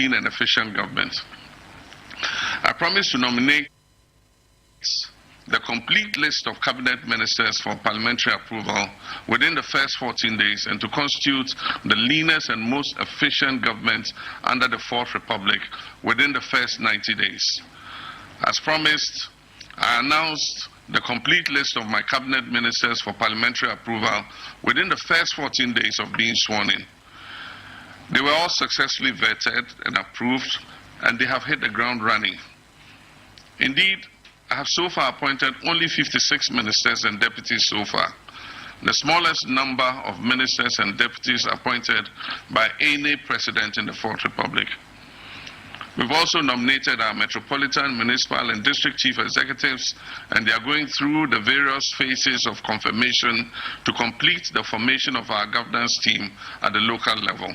and efficient government. I promise to nominate the complete list of cabinet ministers for parliamentary approval within the first 14 days and to constitute the leanest and most efficient government under the Fourth Republic within the first 90 days. As promised, I announced the complete list of my cabinet ministers for parliamentary approval within the first 14 days of being sworn in. They were all successfully vetted and approved, and they have hit the ground running. Indeed, I have so far appointed only 56 ministers and deputies so far, the smallest number of ministers and deputies appointed by any president in the Fourth Republic. We've also nominated our metropolitan, municipal, and district chief executives, and they are going through the various phases of confirmation to complete the formation of our governance team at the local level.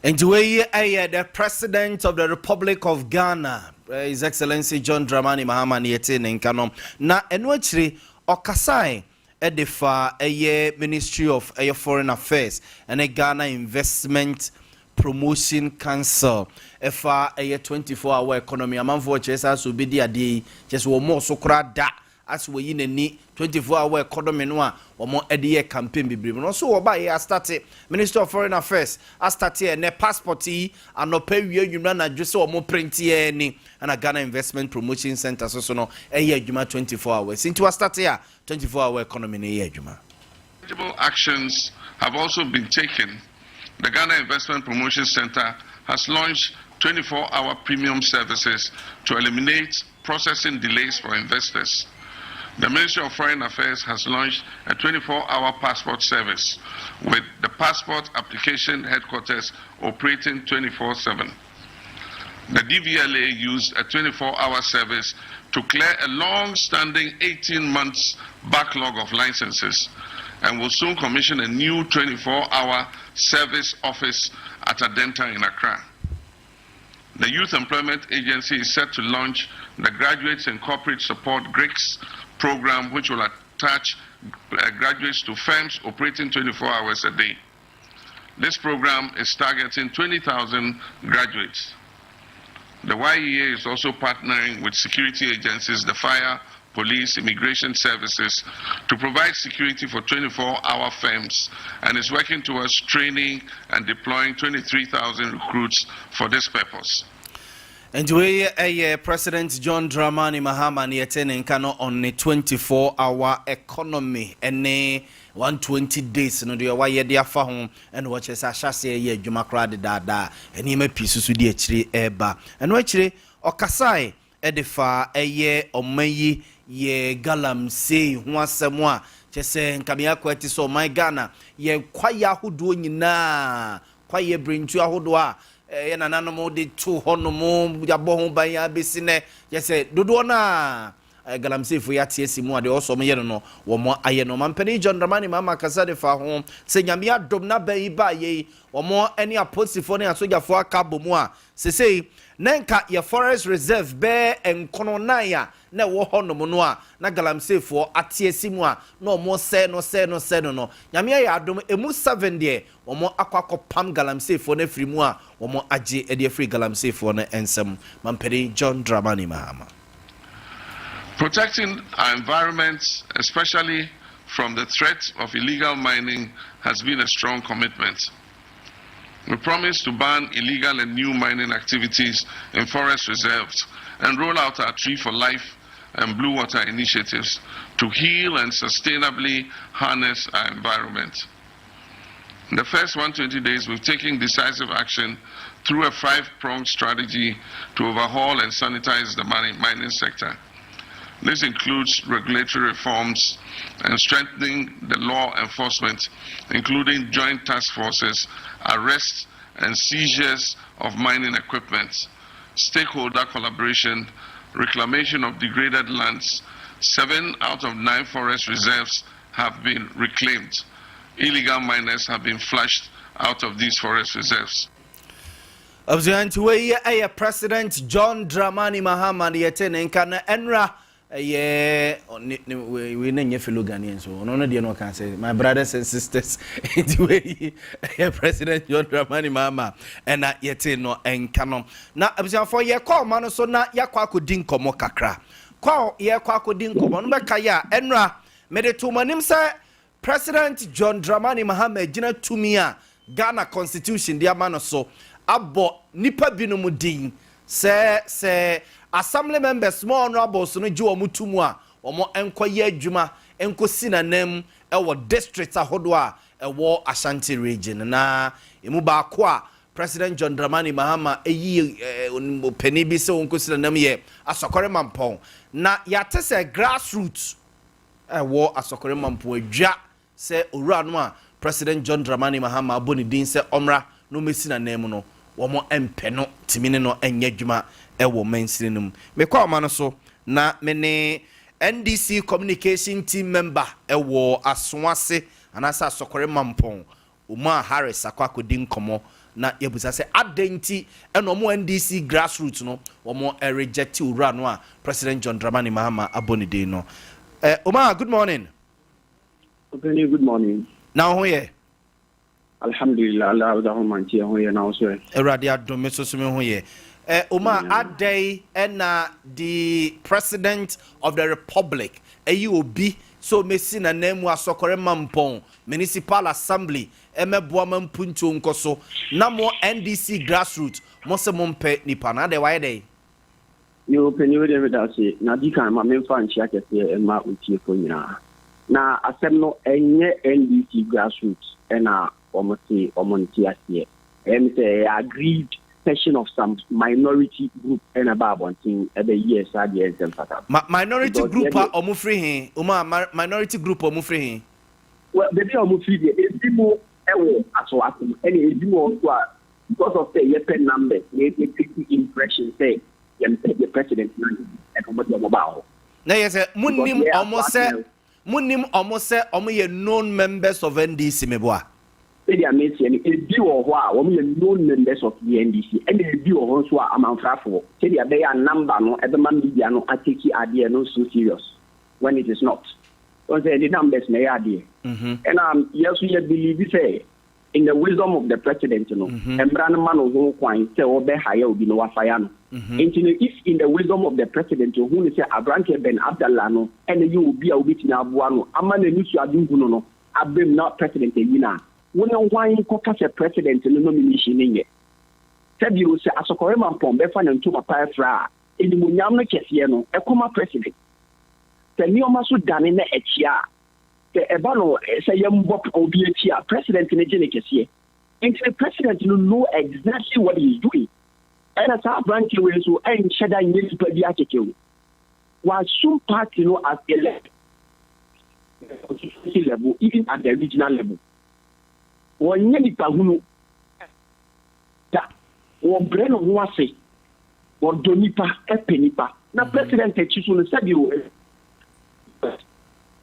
And the President of the Republic of Ghana, His Excellency John Dramani Mahama Nietene Nkanom, na enwachiri okasai edefa Ministry of Foreign Affairs and Ghana Investment Promotion Council efa 24-hour economy amanfo chesa so be dia just wo mo so kra da as we yin ni 24-hour economy no a omo ede campaign bibre no so wo ba ye start Minister of Foreign Affairs start ne passport yi anopa wie adwuma na dwese omo print ye ni na Ghana Investment Promotion Center so no adwuma 24 hours since we start here 24-hour economy ne adwuma. Actions have also been taken. The Ghana Investment Promotion Center has launched 24-hour premium services to eliminate processing delays for investors. The Ministry of Foreign Affairs has launched a 24-hour passport service with the passport application headquarters operating 24/7. The DVLA used a 24-hour service to clear a long-standing 18 months backlog of licenses and will soon commission a new 24-hour service office at Adenta in Accra. The Youth Employment Agency is set to launch the Graduates and Corporate Support GRICS program, which will attach graduates to firms operating 24 hours a day. This program is targeting 20,000 graduates. The YEA is also partnering with security agencies, the fire, police, immigration services, to provide security for 24-hour firms and is working towards training and deploying 23,000 recruits for this purpose. And we President John Dramani Mahama Nietene Nkano on the 24-hour economy and 120 days no de wa ye de afa ho and watch as ashase ye adwuma kra de dada eni ma pisu su de akire eba and wakire okasai edefa eye omayi ye galamsey ho asem a chese nkamia kwati so my Ghana ye kwaya hodo nyina kwaye brintu ahodo a ye nananom de to honom yabo ho ban ya besine chese dodo na galamsey fo ya tie simu ade oso me ye no wo mo aye no mampani John Dramani mama kasa de fa ho se nyamia dom na ba yi ba ye wo mo eni apostifo ne asojafo aka bomu a sesei nenka ye forest reserve be enkono nan ya na wo honom no a na galamsey fo atie simu a na mo se no nyamia ya adom emu 7 de wo mo akwakopam galamsey fo na free mu a wo mo age e de free galamsey fo na ensem mampani John Dramani Mahama. Protecting our environment, especially from the threat of illegal mining, has been a strong commitment. We promise to ban illegal and new mining activities in forest reserves and roll out our Tree for Life and Blue Water initiatives to heal and sustainably harness our environment. In the first 120 days, we've taken decisive action through a 5-pronged strategy to overhaul and sanitize the mining sector. This includes regulatory reforms and strengthening the law enforcement, including joint task forces, arrests and seizures of mining equipment, stakeholder collaboration, reclamation of degraded lands. 7 out of 9 forest reserves have been reclaimed. Illegal miners have been flushed out of these forest reserves. President John Dramani Mahama Nietene Nkana enra yeah, we name fellow Ghanaians, so no, no, can say my brothers and sisters. Anyway, President John Dramani Mahama, and not yet no and canon. Now, I'm for your call, man, so not Yakwaku Dinko Mokakra. Call Yakwaku Dinko, Monbakaya, Enra, Medetumanim, sir, President John Dramani Mahama, Jina Tumia, Ghana Constitution, dear man, so Abo Nipa Binumudin, say. Assembly members small honorable so no ji omutumu a omo enkoye adwuma enkosi na nam ewo district ahodo a ewo Ashanti region na emu ba ko a President John Dramani Mahama eyi pani bi se onkosi na nam ye Asokore Mampong na yate se grassroots ewo Asokore Mampong adwa se owura no a President John Dramani Mahama aboni din se omra no mesi na nam no womo empe no timine no enya adwuma ewo mainstream me kwa ma no so na me ne NDC communication team member ewo Aswase anasa Asokore Mampong Uma Harris akwakodi nkomo na yebusa se adenti eno mo NDC grassroots no wo reject ura no a President John Dramani Mahama abonide no Uma, good morning. Good morning. Now ho ye Alhamdulillah, Allah da ho manti ho ye now so erade adom so so me ho ye Uma Adey na the President of the Republic obi so mesi na nemu Asokore Mampong Municipal Assembly Yaw Boamah mpuntu nkoso na mo NDC grassroots mo se mo mpe nipa na de why dey you penny we dey that say na di kan ma memfa nchia kese ma utie ko nyina na asem no enye NDC grassroots na omonti ase say agreed session of some minority group and about one thing every year minority group omufri hin Uma minority group omufri hin well the be omufri dey edimo ewo aso aso and edimo also because of the yepe number they take impression say the president and mobile na yes munnim almost say omo known members of NDC meboa they are making a view of what women known members of the NDC and a view of also a man for. Say they are number no at the man media no Adeakye Abia no so serious when it is not. Because the numbers may are there. And yes, we believe say in the wisdom of the president, you know, and brand man of who coin say obe higher will be no fire. And if in the wisdom of the president, you who say Adeakye Ben Abdallah no, and you will be a bit na buano, a man and you are doing no, Abim not president yina. When why caucus a president in the nomination in it. Said you say Asokore Mampong Befan and Tuma Pafra in the Munyam Kesiano, a coma president. The Neomasu Danine Etia, the Ebano say young Bob Obiatia, president in the Genekesia. And the president will know exactly what he's doing. And as our branch will so and Shada Nils Padiakill. While some parts you know as elect level, even at the regional level. One nipa hunu da one brain of wase or donipa epenipa na president chisu said you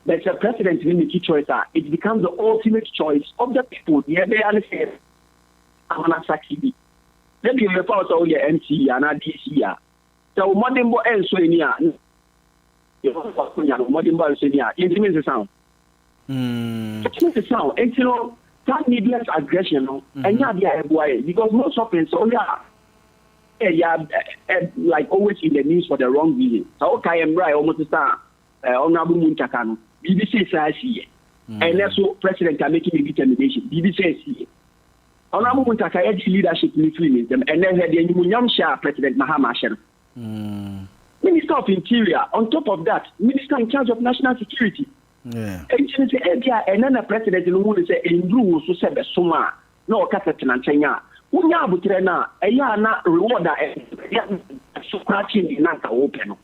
there's a president in the choice it becomes the ultimate choice of the people yeah they are say amana sakidi then you refer to all your MC and DC so modern boy and so enia you know modern boy so enia it means the sound it means the sound and you know that needless aggression, and because most of them only are like always in the news for the wrong reason. So okay, I'm right almost start honorable Muntakano. BBC says here, and also President are making a determination. BBC says here, honorable Muntaka had leadership between them, and then the Munyamsha President Mahama Sher, Minister of Interior. On top of that, Minister in charge of National Security. Yeah. And then the president who say in rules so said soma no cassette and China. Unya butrena a yana reward so scratching in Nanta open.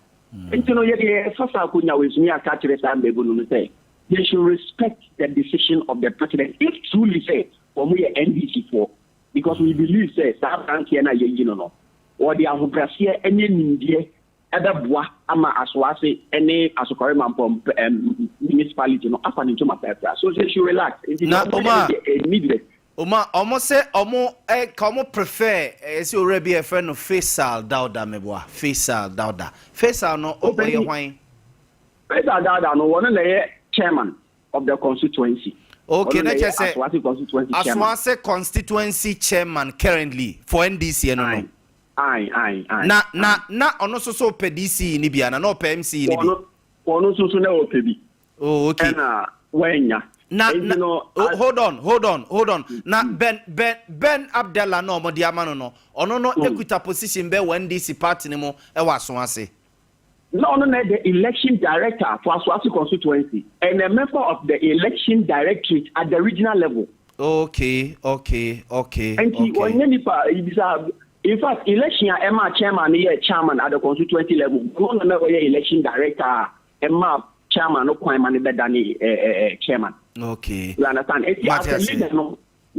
And you know, Sasa Kunya with me a catcher and they say they should respect the decision of the president if truly say for me NDC for because we believe say South Antiana no or the Ahubrasia and India. Boa ama Aswase any Asokore Mampong municipality no afa into my paper so they should relax na immediate almost say come prefer say already a friend of Faisal Dauda meboa Faisal no oboye hwan President Dada no one the chairman of the constituency. Okay, let's just say Aswase constituency chairman. Aswase constituency chairman currently for NDC no. Aye. Na ono so PDC ni bia na no PMC ni bi. Ono so na opebi. Oh, okay. Na wenya. Hold on. Na Ben Abdallah no mo dia mano no. Ono no equita position be NDC party ni mo e wa Aswase. No, the election director for Aswase constituency and a member of the election directorate at the regional level. Okay. And in fact, election Emma chairman here chairman at the constituency level. One another election director Emma chairman no kwaiman better than chairman. Okay. You understand?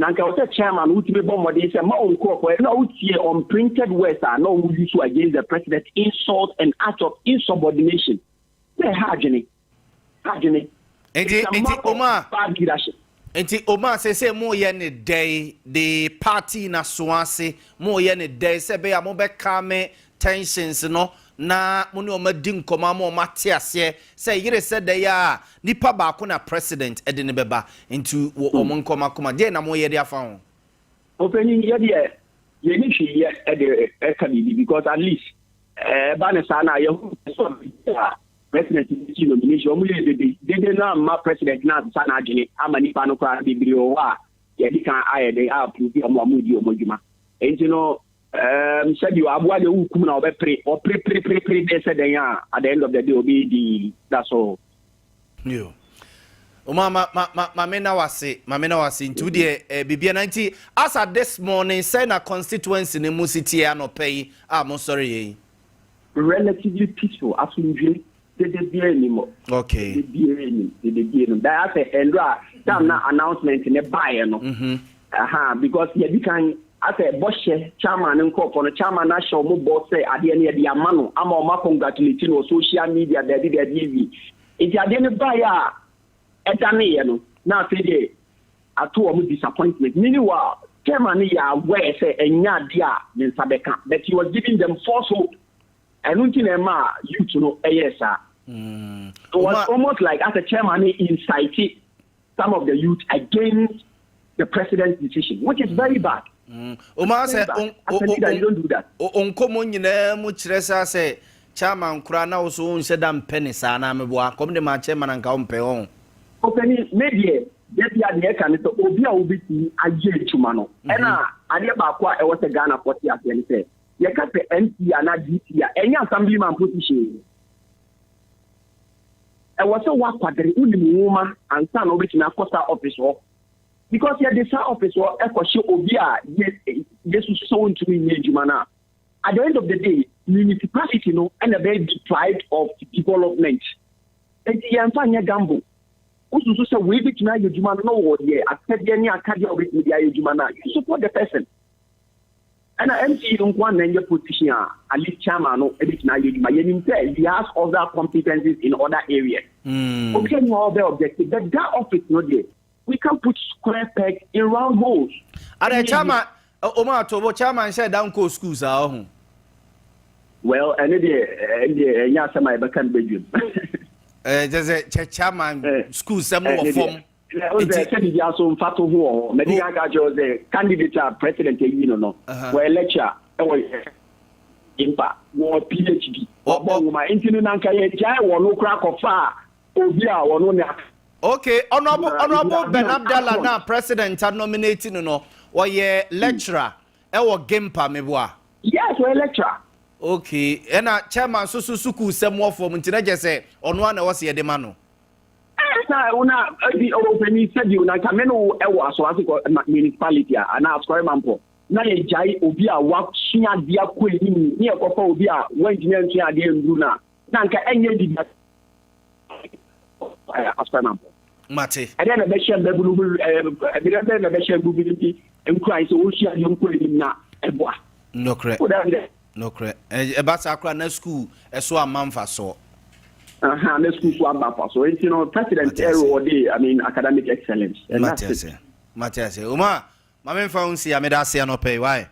Nanka was a chairman who to be bomb they say more on printed words are no use against the president, insult and act of insubordination. They're hajini. Enti Omar say mo ye ne day the party na Aswase mo ye ne day say be mo be kame tensions no na mo ne o madin koma mo mate ase say yire say day a nipa ba ko na president e de ne beba into o mo nkoma koma je na mo ye de afa ho opening ye de ye ni hwe ye e de e ka bi because at least ba ne sa na ye so president nomination omu ye de na ma president na sa na agene ama nipa no kwa bibiri o wa ye di kan aye de approve omo amudi omodwuma enti no said you abua de ukum na obepre or pre they said at the end of the day obi that's all. Yo. Mamena wase into the bibia 90 as at this morning say na constituency ne musiti no pay mo sorry relatively peaceful absolutely they be anymore. Okay. They be that endra na announcement in a buy no. Because you can as a Bosche chairman and for the chairman national mobile say at the end of the amano, I'm on congratulating on social media that did a TV. It's a dinner buyer at an now today at two disappointment. Meanwhile, chairman ya where say and ya dia in Sabeka, but he was giving them false hope and until Emma you to know yes sir. It was almost like as a chairman he incited some of the youth against the president's decision, which is very bad. Omar said, you don't do that. Onkomo nyina mu kiresa say chairman kura na wo so unse dam penny sana meboa kom de ma chairman anka wo mpe on. Openi media dey ade ka ne so obi a obi ti aje chuma no. E na ade ba kwa e wo se Ghana 40 ase ni say ye ka pe MP ana GT a enya assemblyman position. E wo se wa kwadere unim nwoma ansa na obi ti na costa office ho. Because you the office or Echo Obia, yes, so into Jumana. At the end of the day, municipality and a very deprived of development. And the Antanya Gambo. Also, so we be tonight, you Jumana, no, yeah, I said, any Acadia with media, Jumana, you support the person. And I MC don't want any position, at least chairman, or edit now, he has other competencies in other areas. Okay, no other objective, but that office, not there. We can put square peg in round holes. Are chairman Omar Tobo chairman said down co schools are home. Well, and the yasa my bakan bedroom. There's a chairman school some more form. The also fato who medical gajo the candidate president no. Where lecture impact more PhD. My internet nanka ye jai no crack of far. Obia wono Okay, honorable Ben Abdallah now president are nominating no or ye lecturer e wo gempa meboa. Yes, we lecturer. Okay, and chairman suku semwo form ntina je say ono na wo se de ma no. Na una di open said you na kameno e wo Aswase municipality ana Asware mampo. Na ye jai obi a wa sua dia ko ni e kofa obi a wa engineer sua dia ndu na nka enye di Asware mampo. Mate. And then the share bubble, the share bubble, and cries, oh, she has young queen now, and what? No correct. No correct. About Sakra na school, a so a man for so. The school so a so it's president error day, I mean, academic excellence. Mate, Uma, my main phone see, I made us say no pay. Why?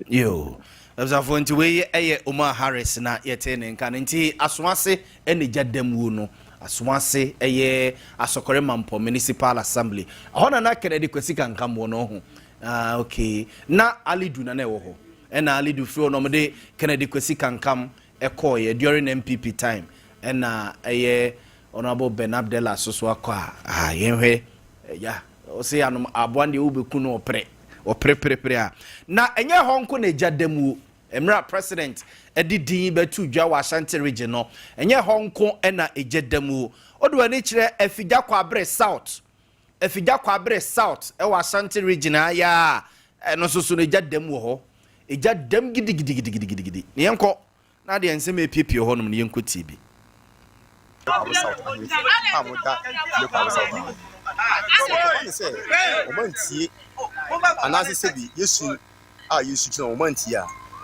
You. Abzafo nti we eye Omar Harris na yete ne nka nti asoase ene gyadam wu no asoase eye asokore mampo municipal assembly ahona na Kennedy Kwesi kankam wo no ho okay na alidu na ewo ho ena alidu fro no mde Kennedy Kwesi kankam ekoye during MPP time ena eye honorable Ben Abdella soso akwa yenhwe ya o se anom aboande wo beku no opre a na enye honko na gyadam Emra president edidin betu dwa wa Ashanti region no enye honko ena egyedam odo ani kire afigya kwabre south e wa Ashanti region aya eno soso na gyadam wo ho egyadam gidigidi ne yenko na de ensem epiepie ho no ne yenko tibi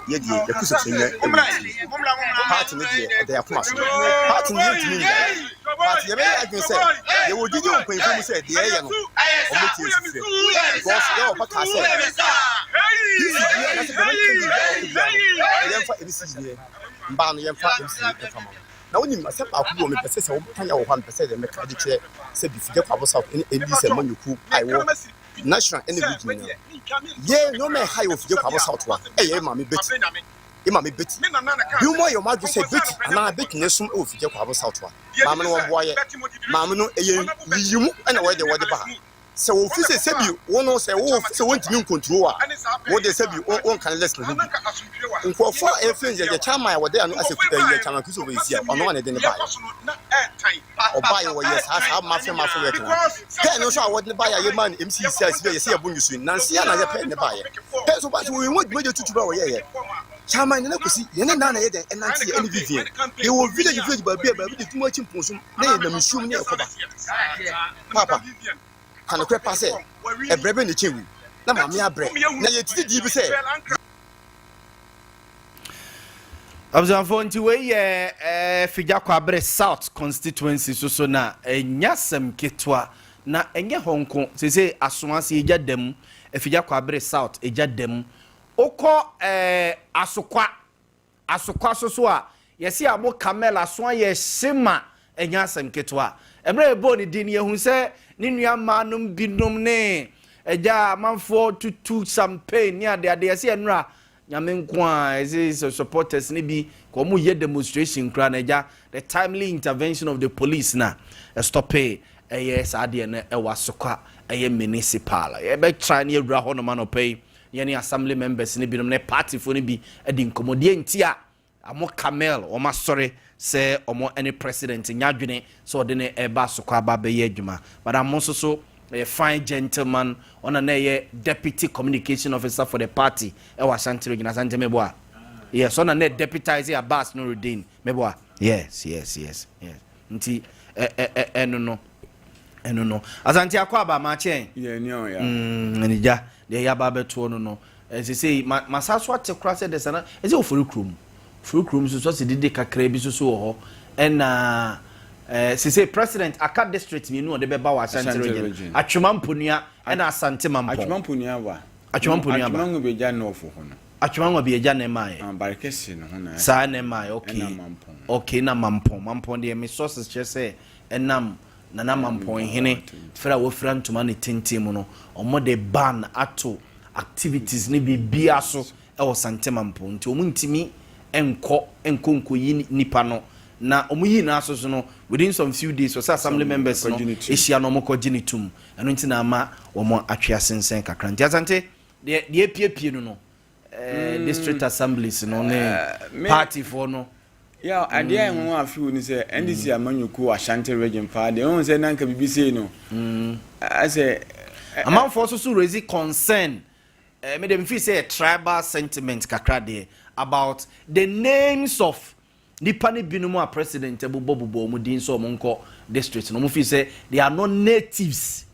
yedi yakuso kenya party me de dey akoma so party me ntimi party ye be again say ye wo gigi on pay from say dey ye no o me tie sisi because they o paka say yemfa ebisi ye mba no yemfa ebisi ye kama na woni asem akubo me pese se wo tanya wo han pese de me ka di kire se bi fige kwabo south eni se manyoku aiwo national energy ye no me high of fige kwabo south wa ye ma me beti you more your mouth say beti na beti ne sum o fige kwabo south wa ma no wo boye ma no eye yimu na wo de ba se wo fi se bi wo no se wo se won timi control a wo de se bi won kan listen ho nko for e friends ye chama wo de anu ase ye chama kuso we sia ono na de ne ba o ba ye wo yes ha ma fe we kan no so a wo de ba ye man MC says ye se ye bunyu na nsi ya na ye pe ne ba ye pe so ba so we won meje tutu ba wo ye chama ne na kusi ye ne na ye de enanti ye NVV ye wo village ba bia ba bi de tumo chimponsum na ye na misum ne ekoba papa kan kwe passe e brebe ne chewu na ma me abre na ye titi di bi se Abzanfo nti we ye figya kwabre south constituency so na enyasem ketwa na enye honko se asomase egyadam figya kwabre south egyadam okọ asokwa so a yesi abo camel aso ye shema enyasem ketwa emre ebo ni din ye hu se ni nua manum binom ne eja manfo tutu campaign ni ade yesi enra nyame nko a ezi supporters ni bi ko mu ye demonstration kra na eja the timely intervention of the police na stop yes ade na e wasokwa municipal e be try na ewura ho no man opay ye ni assembly members ni binom ne party fo ni bi e di nkomodie ntia amo camel o ma sorry say omo any president nyadwene so de ne eba sokwa ba be ye adwuma but amo so a fine gentleman on a deputy communication officer for the party e wa Ashanti region Asante meboa yes on a deputize Abbas Nuruddin meboa yes nti eno no Asante akwa ba ma chen nija de ya ba beto no say masaso atekra se de sana eze ofuru krum so se dide kakra bi so ho na say president aka district mi no de beba wa Ashanti region atwemamponua na Asante mampo atwemamponua be ja no ofo ho no atwemamwa be ja na mai barekesi no ho na sa na mai okay na mampo de me sources che say enam na mampo hene fra wo fra ntoma ne tentem no omo de ban ato activities ne bibia so e wo Asante mampo nti omu ntimi enko yi nipa no na omuyi na aso no within some few days so assembly members no ehia no mo koginitum eno nti na ama omo atwea sensen kakra nti Asante de epiepie no district assemblies no ne party for no ya ade ai ho afi woni se NDC amanyoku Ashanti region pa de won se nanka BBC no ase amanfo so raise concern me dem feel say a tribal sentiment kakra there about the names of nipa ne binom a president ebubo mu din so monko district no mo feel say they are not natives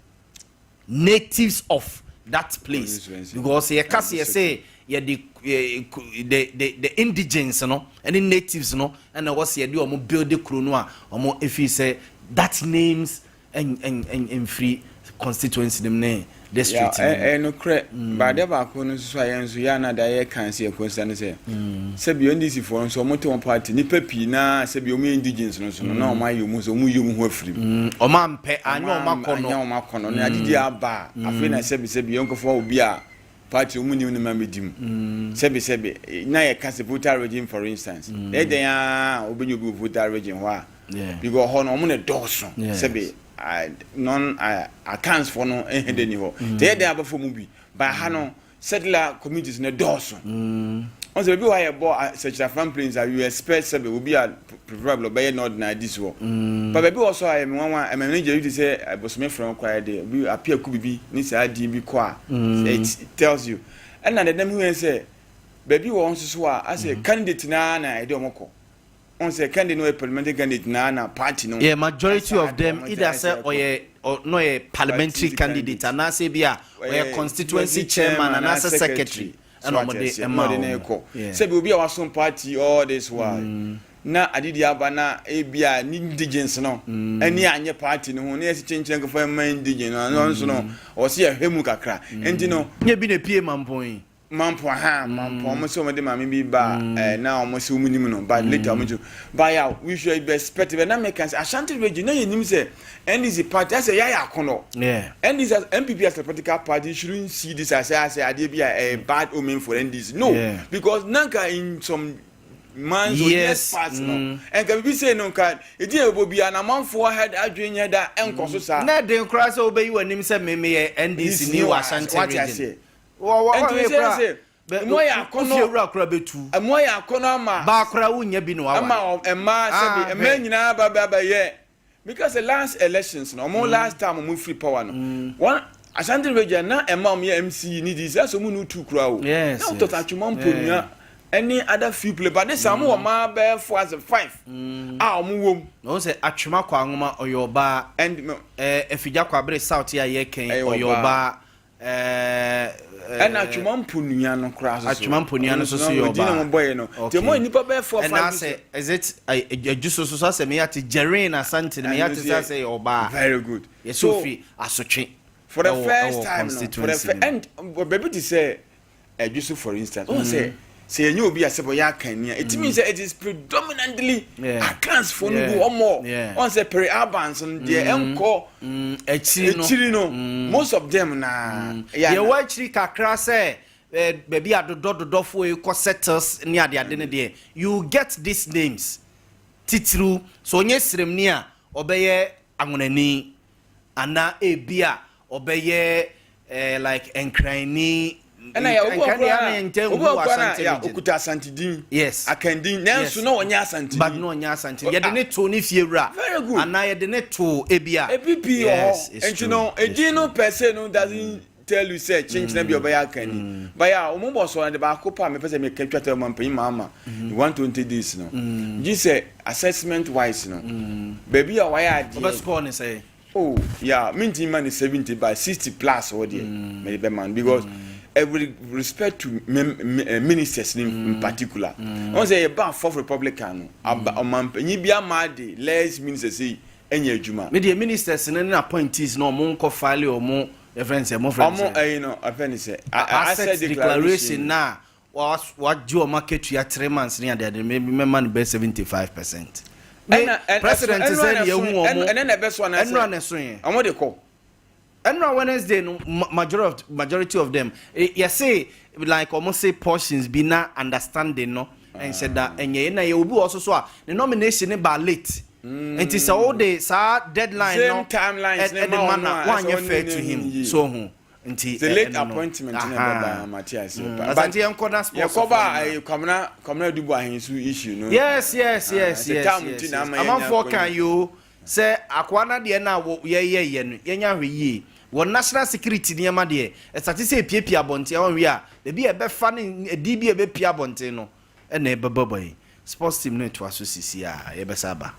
of that place because ye kase say ye the indigenes no any natives no and was ye dey omo build the kuro no a omo feel say that names and free constituency them ne district no cre ba de ba ko no so ayen so ya na da ye kan se konsta no se bi ndc for so mo te one party ni papi na se bi o mu indigenous no so na o ma yemu so mu yemu ho afiri o ma mpe anya o ma kono na adidi aba afi na se bi yonkofo obi a party omu ni ma medim se na ye kan se voter regime for instance e den ya obenyo bi voter regime ho because ho no omu ne dawson se bi non accounts for no ehede ni ho te dey abafo mu bi ba ha no settler communities ne dawson on se bi why such a fan planes are you expect se be obi a preferable by not na this wo but be also I me wan I manager you say bosome from kwai dey bi apia ku bibi ni sa di bi ko a it tells you and na dem who say baby wo nso so a as a candidate na e dey omoko on say candidate no parliamentary candidate na party no majority of them either say or no a parliamentary candidate and na say bia or constituency chairman and as a secretary and say be obi a wason party all this while na Adidi Abia na ebia ni indigenous no ani anye party no ho na esi chenchen ko fa man indigenous no nso no o se ahwemu kakra enti no nye bi na pie mampon mo so mo de mama bi ba na o mo se umunim no but later o mo ju ba ya we should be expected na make Ashanti region na yenim say NDC party as a ya kono NDC as MPP as a political party shouldn't see this as ade bi a bad omen for NDC no because nanka in some man's parts no and can be say no can e dey obi an amanfo head adwenya da enkoso sa na de nkra say obeyi wanim say me NDC ni Ashanti region moya kono akra betu moya kono ma ba akra wunya bi no wa ma se bi nyina ba ye because the last elections no mo last time mo free power no one Ashanti region na emam ye MC ni this so mo no two kura o na to tatwuma mponua any other few play but this am wo ma be for as 5 ah mo wom no say atwuma kwa ngoma oyoba and efija kwa bre south ya ye ken oyoba and atwuma mponua no kura so atwuma mponua no so yoba dina mo boy no te mo nipa be for 5 and I say is it ajuso so say me yati Jerin Asante me yati say yoba very good so asotwe for the first time no for the and baby to say ajuso for instance on say you obi asebo ya kan nia it means it is predominantly accounts for no go more on say pre-urbans the enko echiri no most of them na ye wa chiri kakra say baby adododofo e ko settles ni ade ne de you get these names titru so onye srem ni a obeye anwonani ana ebia obeye like enkrani and I okuta Asante din yes akandin nanso no onya Asante but no onya Asante ye de ne to ni fiewura and ye de ne to ebia epp and you know edin no per se no doesn't tell you say change na bi obaya kani but ya o mo bo so na de ba kopa me pese me katwa tell man pay mama 120 days no you say assessment wise no baby a why ade o score ni say oh yeah minti man is 70 by 60 plus or there me be man because every respect to ministers in particular on say about fourth republican amampanyi bia ma de less ministers say enya adwuma me the ministers na appointees no mo nko file o mo reference mo you know appearance say asset declaration na what do market ya 3 months ni ade maybe man be 75%. President said you and then the best one and what they call and on Wednesday no majority of them you say like almost say portions be na understanding no and said that and na you will also so the nomination ba late and it is all the deadline no timelines and the man one fair to him so the late appointment na Matthias but the corner sports come do ahinsu issue no yes am for can you say akwana de na ye no yenya hweyi won national security niam de start say piepia bonte won wi a be be fa ne DB be pia bonte no e na e beboboy sports team no to asosisi a ye be saba